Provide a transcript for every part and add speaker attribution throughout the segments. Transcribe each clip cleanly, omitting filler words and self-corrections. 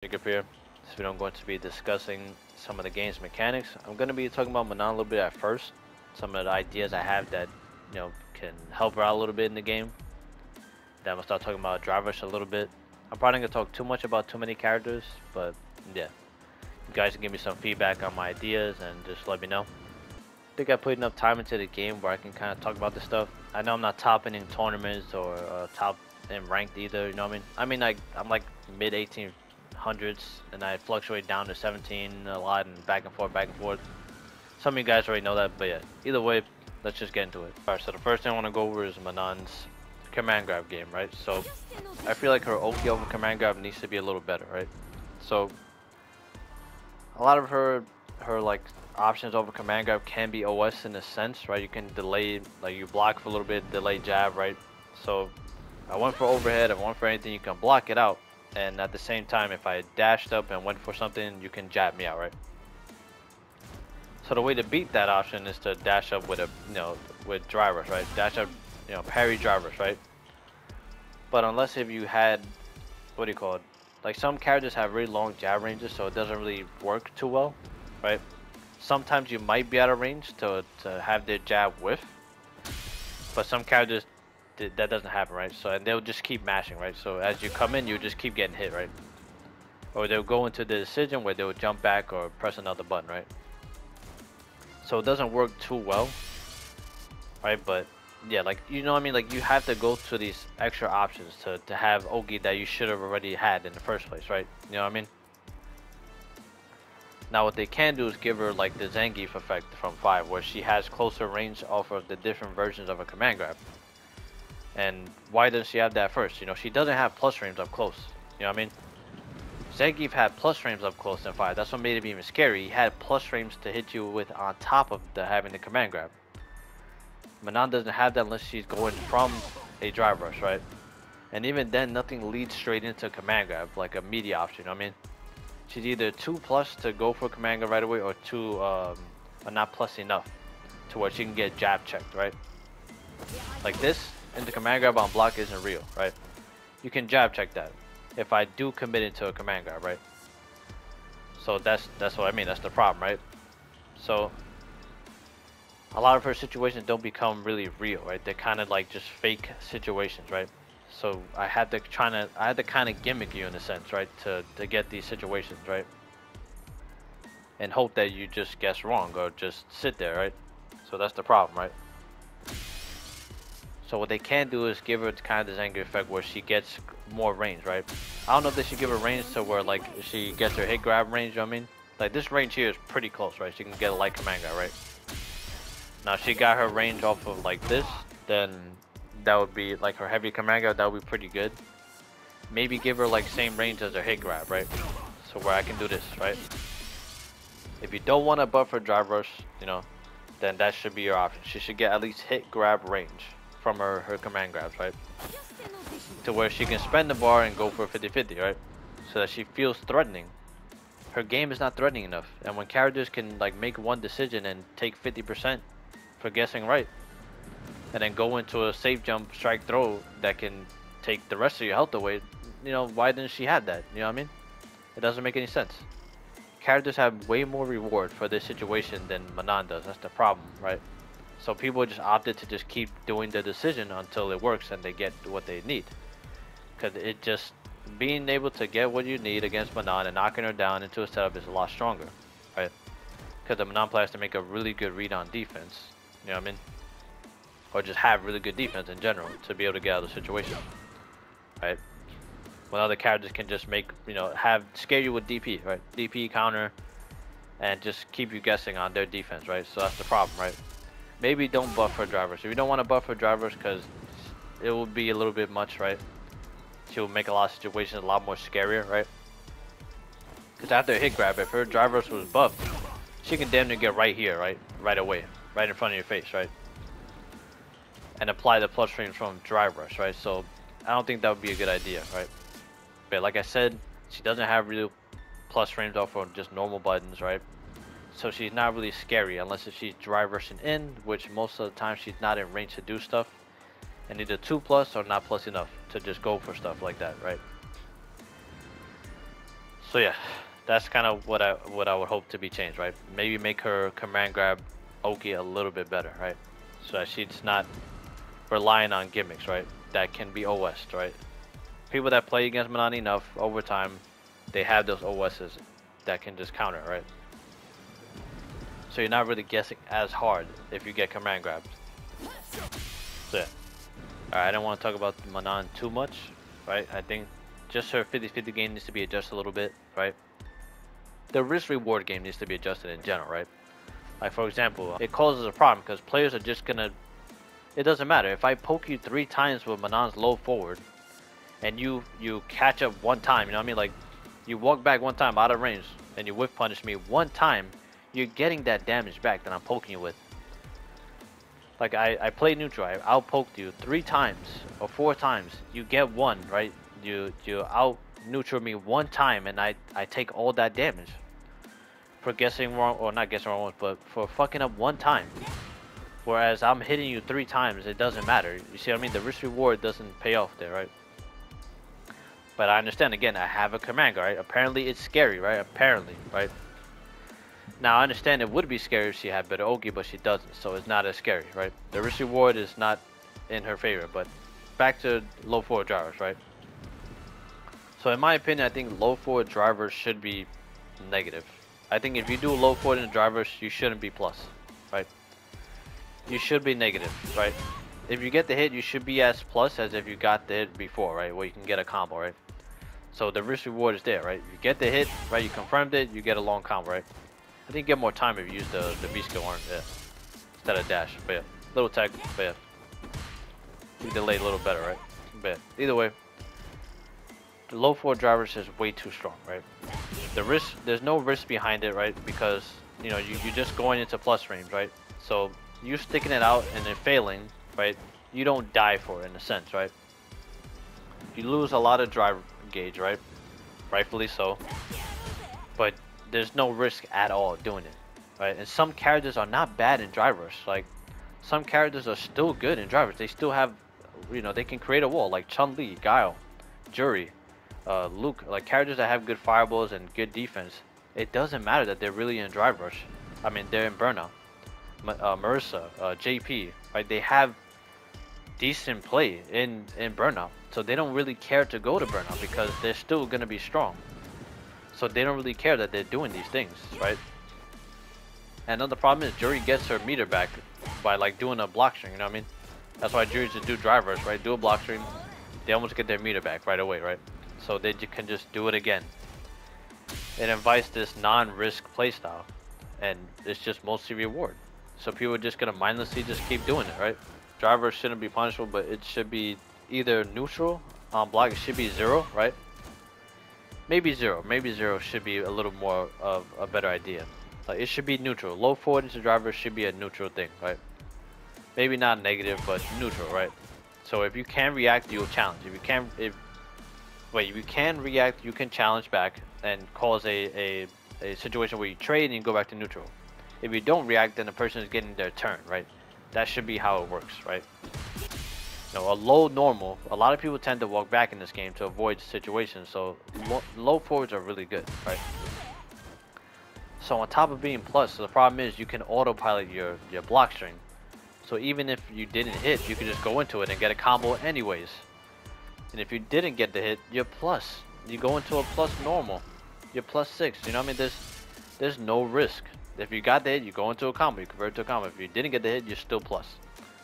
Speaker 1: Jacob here. This video I'm going to be discussing some of the game's mechanics. I'm going to be talking about Manon a little bit at first. Some of the ideas I have that can help her out a little bit in the game. Then I'm gonna start talking about drivers a little bit. I'm probably not gonna talk too much about too many characters, but yeah, you guys can give me some feedback on my ideas and just let me know. I think I put enough time into the game where I can kind of talk about this stuff. I know I'm not topping in tournaments or top in ranked either. You know what I mean? I'm like mid 1800s, and I fluctuate down to 17 a lot and back and forth, back and forth. Some of you guys already know that, but yeah. Either way, let's just get into it. Alright, so the first thing I want to go over is Manon's command grab game, right? So I feel like her Oki over command grab needs to be a little better, right? So a lot of her like options over command grab can be OS in a sense, right? You can delay, like you block for a little bit, delay jab, right? So I went for overhead, I went for anything, you can block it out, and at the same time if I dashed up and went for something, you can jab me out, right? So the way to beat that option is to dash up with with drivers, right? Dash up, parry drivers, right? But unless if you had, what do you call it? Like some characters have really long jab ranges, so it doesn't really work too well, right? Sometimes you might be out of range to have their jab whiff, but some characters that doesn't happen, right? So and they'll just keep mashing, right? So as you come in, you just keep getting hit, right? Or they'll go into the decision where they'll jump back or press another button, right? So it doesn't work too well, right? But yeah, like, you know what I mean? Like, you have to go to these extra options to have Ogi that you should have already had in the first place, right? You know what I mean? Now what they can do is give her like the Zangief effect from 5, where she has closer range off of the different versions of a command grab. And why doesn't she have that first? You know, she doesn't have plus frames up close. You know what I mean? Zangief had plus frames up close in 5. That's what made it even scary. He had plus frames to hit you with on top of having the command grab. Manon doesn't have that unless she's going from a drive rush, right? And even then, nothing leads straight into command grab, like a media option, you know what I mean? She's either 2+ to go for command grab right away, or 2 are not plus enough to where she can get jab checked, right? Like this, and the command grab on block isn't real, right? You can jab check that if I do commit into a command grab, right? So that's what I mean, that's the problem, right? So a lot of her situations don't become really real, right? They're kind of like just fake situations, right? So I had to kind of gimmick you in a sense, right? To get these situations, right? And hope that you just guess wrong or just sit there, right? So that's the problem, right? So what they can do is give her kind of this Zangief effect where she gets more range, right? I don't know if they should give her range to where like she gets her hit grab range, you know what I mean? Like this range here is pretty close, right? She can get a light command grab, right? Now if she got her range off of like this, then that would be like her heavy command grab, that would be pretty good. Maybe give her like same range as her hit grab, right? So where I can do this, right? If you don't want to buff her drive rush, then that should be your option. She should get at least hit grab range from her command grabs, right? To where she can spend the bar and go for a 50-50, right? So that she feels threatening. Her game is not threatening enough, and when characters can like make one decision and take 50% for guessing right, and then go into a safe jump strike throw that can take the rest of your health away, why didn't she have that? You know what I mean? It doesn't make any sense. Characters have way more reward for this situation than Manon does. That's the problem, right? So people just opted to just keep doing the decision until it works and they get what they need. Because it just, being able to get what you need against Manon and knocking her down into a setup is a lot stronger, right? Because the Manon player has to make a really good read on defense, you know what I mean? Or just have really good defense in general to be able to get out of the situation, right? When other characters can just make, scare you with DP, right? DP counter and just keep you guessing on their defense, right? So that's the problem, right? Maybe don't buff her drivers. If you don't want to buff her drivers, because it will be a little bit much, right? She will make a lot of situations a lot more scarier, right? Because after a hit grab, if her drivers was buffed, she can damn near get right here, right? Right away, right in front of your face, right? And apply the plus frames from drive rush, right? So I don't think that would be a good idea, right? But like I said, she doesn't have real plus frames off of just normal buttons, right? So she's not really scary unless if she's drive rushing in, which most of the time she's not in range to do stuff, and either 2+ or not plus enough to just go for stuff like that, right? So yeah, that's kind of what I would hope to be changed, right? Maybe make her command grab Oki a little bit better, right? So that she's not relying on gimmicks, right? That can be OS'd, right? People that play against Manon enough over time, they have those OSs that can just counter, right? So you're not really guessing as hard if you get command grabs. So yeah. Alright, I don't want to talk about Manon too much, right? I think just her 50-50 game needs to be adjusted a little bit, right? The risk reward game needs to be adjusted in general, right? Like for example, it causes a problem because players are just gonna, it doesn't matter. If I poke you 3 times with Manon's low forward and you catch up 1 time, you know what I mean? Like you walk back 1 time out of range and you whiff punish me 1 time, you're getting that damage back that I'm poking you with. Like I played neutral, I out poked you 3 times or 4 times, you get 1, right? You out neutral me 1 time and I take all that damage for guessing wrong, or not guessing wrong, but for fucking up 1 time. Whereas I'm hitting you 3 times, it doesn't matter. You see what I mean? The risk reward doesn't pay off there, right? But I understand, again, I have a command guard, right? Apparently it's scary, right? Apparently, right? Now I understand it would be scary if she had better Ogi, but she doesn't, so it's not as scary, right? The risk reward is not in her favor, but back to low forward drivers, right? So in my opinion, I think low forward drivers should be negative. I think if you do low forward in the drivers, you shouldn't be plus, right? You should be negative, right? If you get the hit, you should be as plus as if you got the hit before, right? Where you can get a combo, right? So the risk reward is there, right? You get the hit, right? You confirmed it, you get a long combo, right? I think you get more time if you use the B skill arm, yeah, instead of dash, but yeah. Little tech, but yeah. You delay a little better, right? But yeah. Either way, the low forward drivers is way too strong, right? The risk, there's no risk behind it, right? Because you know you're just going into plus range, right? So you sticking it out and then failing, right? You don't die for it in a sense, right? You lose a lot of drive gauge, right? Rightfully so. But there's no risk at all doing it, right? And some characters are not bad in drivers. Like some characters are still good in drivers. They still have, you know, they can create a wall, like Chun-Li, Guile, Jury, Luke, like characters that have good fireballs and good defense. It doesn't matter that they're really in drive rush. I mean, they're in burnout. Marissa, JP, right? They have decent play in burnout, so they don't really care to go to burnout because they're still gonna be strong. So they don't really care that they're doing these things, right? And another problem is Jury gets her meter back by like doing a block string, you know what I mean? That's why Jury just do drivers, right? Do a block string, they almost get their meter back right away, right? So they can just do it again. It invites this non-risk playstyle, and it's just mostly reward. So people are just gonna mindlessly just keep doing it, right? Drivers shouldn't be punishable, but it should be either neutral on block. It should be 0, right? Maybe 0. Maybe 0 should be a little more of a better idea. Like it should be neutral. Low forward into driver should be a neutral thing, right? Maybe not negative, but neutral, right? So if you can react, you'll challenge. If you can react, you can challenge back and cause a situation where you trade and you go back to neutral. If you don't react, then the person is getting their turn, right? That should be how it works, right? You know, a low normal, a lot of people tend to walk back in this game to avoid situations, so low forwards are really good, right? So on top of being plus, so the problem is you can autopilot your block string. So even if you didn't hit, you could just go into it and get a combo anyways. And if you didn't get the hit, you're plus. You go into a plus normal. You're +6, you know what I mean? There's no risk. If you got the hit, you go into a combo, you convert to a combo. If you didn't get the hit, you're still plus.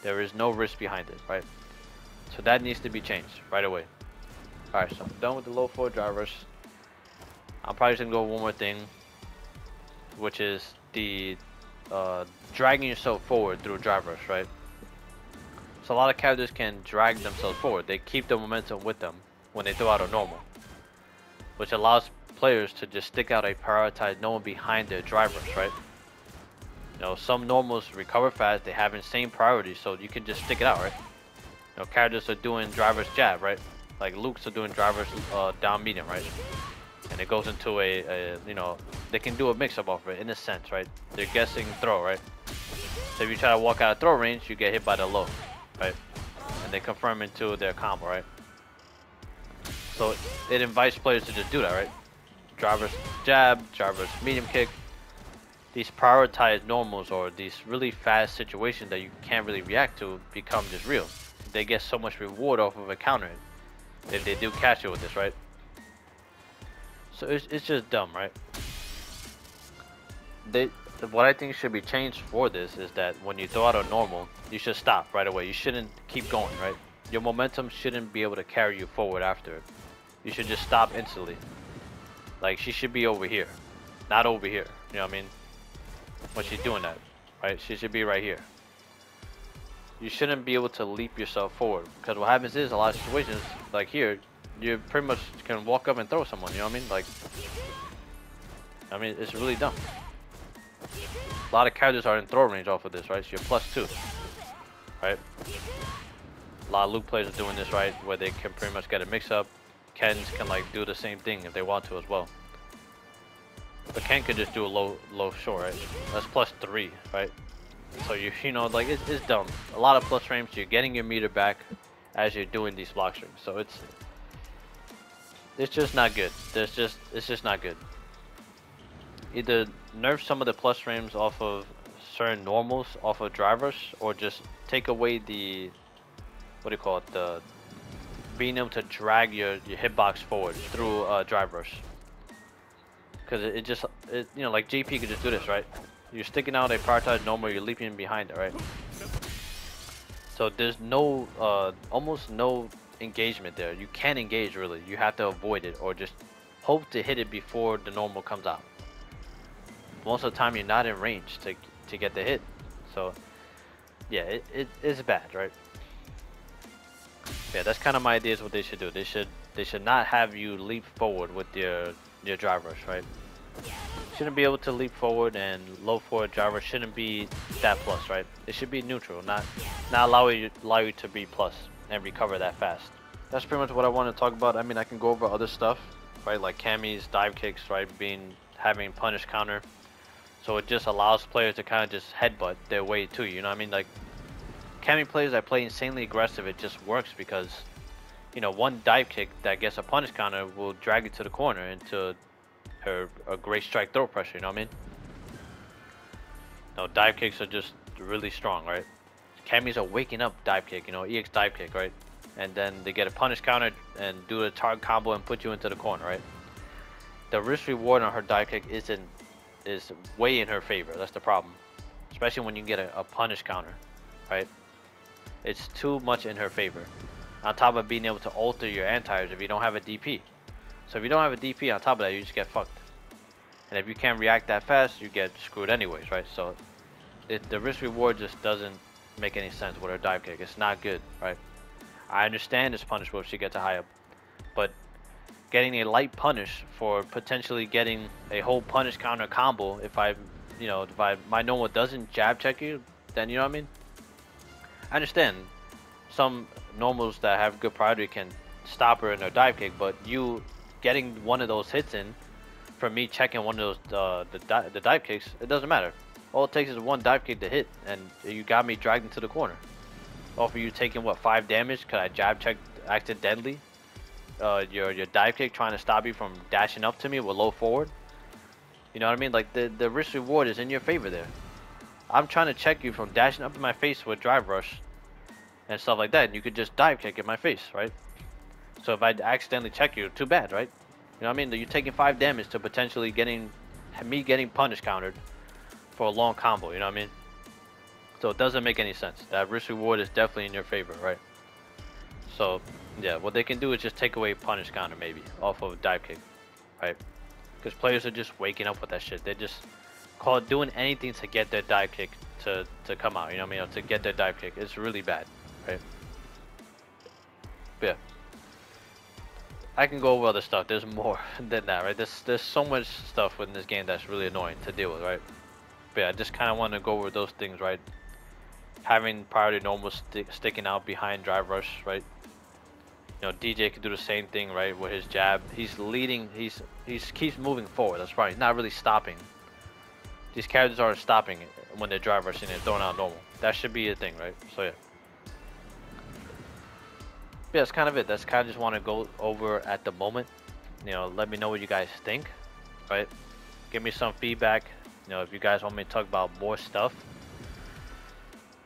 Speaker 1: There is no risk behind it, right? So that needs to be changed right away. Alright, so I'm done with the low forward drivers. I'm probably just gonna go one more thing, which is the dragging yourself forward through drivers, right? So a lot of characters can drag themselves forward. They keep the momentum with them when they throw out a normal, which allows players to just stick out a prioritized normal behind their drivers, right? You know, some normals recover fast, they have insane priorities, so you can just stick it out, right? You know, characters are doing drivers jab, right? Like Luke's are doing drivers down medium, right? And it goes into a you know, they can do a mix-up off of it in a sense, right? They're guessing throw, right? So if you try to walk out of throw range, you get hit by the low, right? And they confirm into their combo, right? So it invites players to just do that, right? driver's jab, driver's medium kick. These prioritized normals or these really fast situations that you can't really react to become just real. They get so much reward off of a counter if they do catch you with this, right? So it's just dumb, right? What I think should be changed for this is that when you throw out a normal, you should stop right away. You shouldn't keep going, right? Your momentum shouldn't be able to carry you forward after it. You should just stop instantly. Like, she should be over here, not over here. You know what I mean? When she's doing that, right? She should be right here. You shouldn't be able to leap yourself forward, because what happens is a lot of situations, like here, you pretty much can walk up and throw someone. You know what I mean? Like, I mean, it's really dumb. A lot of characters are in throw range off of this, right? So you're +2, right? A lot of Luke players are doing this, right? Where they can pretty much get a mix-up. Kens can like do the same thing if they want to as well. But Ken could just do a low short, right? That's +3, right? So you know, like it's dumb. A lot of plus frames. You're getting your meter back as you're doing these block strings. So it's just not good. It's just not good. Either nerf some of the plus frames off of certain normals off of drivers, or just take away the, what do you call it, the being able to drag your hitbox forward through drivers. Because it you know, like JP could just do this, right? You're sticking out a prioritized normal, you're leaping behind it, right? So there's no almost no engagement there. You can't engage really. You have to avoid it or just hope to hit it before the normal comes out. Most of the time you're not in range to get the hit. So yeah, it is bad, right? Yeah, that's kind of my idea is what they should do. They should not have you leap forward with your drivers, right? Shouldn't be able to leap forward, and low forward driver shouldn't be that plus, right? It should be neutral, not allow you to be plus and recover that fast. That's pretty much what I want to talk about. I mean, I can go over other stuff, right? Like Cammy's dive kicks, right? Having punish counter, so it just allows players to kind of just headbutt their way to you. You know what I mean? Like Cammy players that play insanely aggressive, it just works because, you know, one dive kick that gets a punish counter will drag you to the corner into a great strike throw pressure. You know what I mean? No, dive kicks are just really strong, right? Cammy's a waking up dive kick, you know, EX dive kick, right? And then they get a punish counter and do a target combo and put you into the corner, right? The risk reward on her dive kick is way in her favor. That's the problem, especially when you get a punish counter, right? It's too much in her favor. On top of being able to alter your anti-airs if you don't have a DP. So if you don't have a DP on top of that, you just get fucked. And if you can't react that fast, you get screwed anyways, right? So the risk reward just doesn't make any sense with her dive kick. It's not good, right? I understand this punish if she gets a high up, but getting a light punish for potentially getting a whole punish counter combo, if my normal doesn't jab check you, then you know what I mean? I understand some normals that have good priority can stop her in her dive kick, but you getting one of those hits in from me checking one of those the dive kicks, it doesn't matter. All it takes is one dive kick to hit, and you got me dragged into the corner. Off of you taking what, 5 damage because I jab checked accidentally your dive kick, trying to stop you from dashing up to me with low forward. You know what I mean? Like the risk reward is in your favor there. I'm trying to check you from dashing up in my face with drive rush and stuff like that, and you could just dive kick in my face, right? So if I accidentally check you, too bad, right? You know what I mean? You're taking 5 damage to potentially getting punish countered for a long combo, you know what I mean? So it doesn't make any sense. That risk reward is definitely in your favor, right? So yeah, what they can do is just take away punish counter maybe off of dive kick, right? Because players are just waking up with that shit. They're just doing anything to get their dive kick to come out, you know what I mean? Or to get their dive kick. It's really bad, right? But yeah. I can go over other stuff. There's more than that, right? There's so much stuff in this game that's really annoying to deal with, right? But yeah, I just kind of want to go over those things, right? Having priority normal sticking out behind drive rush, right? You know, DJ can do the same thing, right? With his jab, he's leading. He's keeps moving forward. That's right. He's not really stopping. These characters aren't stopping when they're drive rushing and throwing out normal. That should be a thing, right? So yeah. Yeah, that's kind of it. That's kind of just want to go over at the moment. You know, let me know what you guys think. right? Give me some feedback. You know, if you guys want me to talk about more stuff,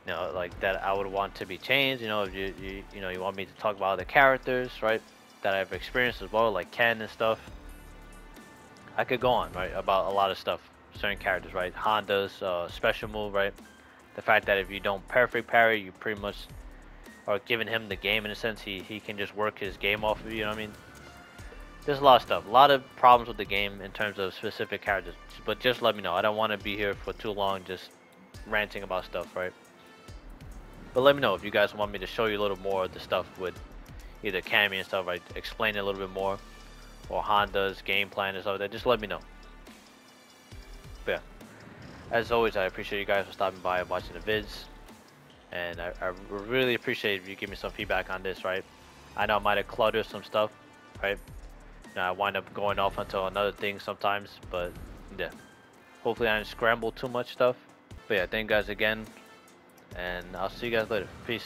Speaker 1: you know, like that I would want to be changed. You know, if you know you want me to talk about other characters, right? That I've experienced as well, like Ken and stuff. I could go on, right, about a lot of stuff, certain characters, right? Honda's special move, right? The fact that if you don't perfect parry, you pretty much are giving him the game in a sense. He can just work his game off of you. You know what I mean? There's a lot of stuff, a lot of problems with the game in terms of specific characters. But just let me know. I don't want to be here for too long just ranting about stuff, right? But let me know if you guys want me to show you a little more of the stuff with either Cammy and stuff, right? Explain it a little bit more, or Honda's game plan and stuff like that. Just let me know. But yeah, as always, I appreciate you guys for stopping by and watching the vids. And I really appreciate if you give me some feedback on this, right? I know I might have cluttered some stuff, right? I wind up going off until another thing sometimes, but yeah. Hopefully I didn't scramble too much stuff. But yeah, thank you guys again, and I'll see you guys later. Peace.